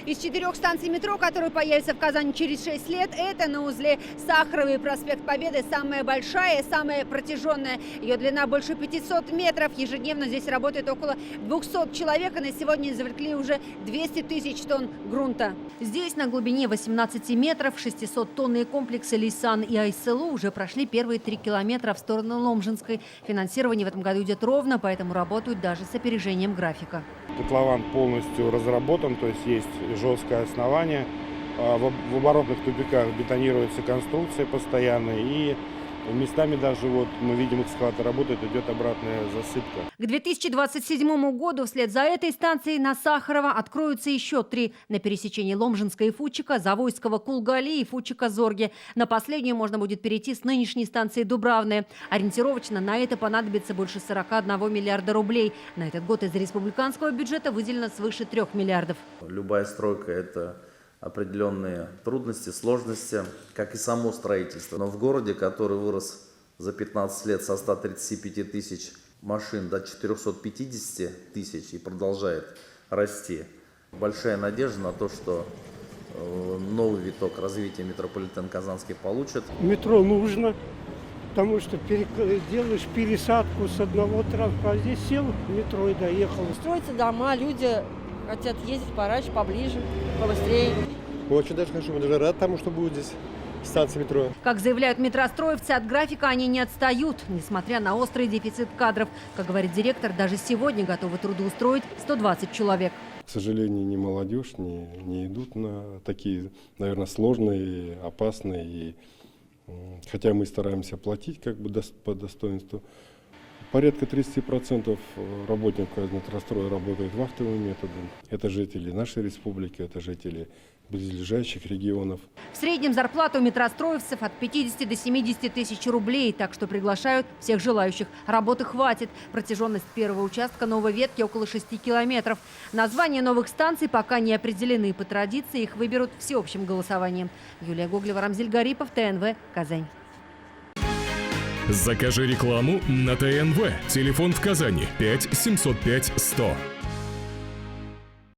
Из 4 станций метро, которые появятся в Казани через 6 лет, это на узле Сахаровый проспект Победы самая большая, самая протяженная. Ее длина больше 500 метров. Ежедневно здесь работает около 200 человек, и на сегодня извлекли уже 200 тысяч тонн грунта. Здесь на глубине 18 метров 600-тонные комплексы Лейсан и Айселу уже прошли первые 3 километра в сторону Ломжинской. Финансирование в этом году идет ровно, поэтому работают даже с опережением графика. Котлован полностью разработан, то есть жесткое основание. В оборотных тупиках бетонируется конструкция постоянно, и местами даже вот мы видим, экскаватор работает, идет обратная засыпка. К 2027 году вслед за этой станцией на Сахарова откроются еще 3 на пересечении Ломжинской и Фучика, Завойского, Кулгали и Фучика-Зорги. На последнюю можно будет перейти с нынешней станции Дубравная. Ориентировочно на это понадобится больше 41 миллиарда рублей. На этот год из республиканского бюджета выделено свыше 3 миллиардов. Любая стройка – это определенные трудности, сложности, как и само строительство. Но в городе, который вырос за 15 лет со 135 тысяч машин до 450 тысяч и продолжает расти, большая надежда на то, что новый виток развития метрополитен Казанский получит. Метро нужно, потому что делаешь пересадку с одного транспорта, а здесь сел в метро и доехал. Строятся дома, люди хотят ездить пораньше, поближе, побыстрее. Очень даже хорошо, мы даже рады тому, что будет здесь станция метро. Как заявляют метростроевцы, от графика они не отстают, несмотря на острый дефицит кадров. Как говорит директор, даже сегодня готовы трудоустроить 120 человек. К сожалению, ни молодежь не идут на такие, наверное, сложные, опасные. Хотя мы стараемся платить как бы по достоинству. Порядка 30% работников метростроя работают вахтовым методом. Это жители нашей республики, это жители близлежащих регионов. В среднем зарплата у метростроевцев от 50 до 70 тысяч рублей, так что приглашают всех желающих. Работы хватит. Протяженность первого участка новой ветки около 6 километров. Названия новых станций пока не определены. По традиции их выберут всеобщим голосованием. Юлия Гоглева, Рамзиль Гарипов, ТНВ, Казань. Закажи рекламу на ТНВ. Телефон в Казани 5 705 100.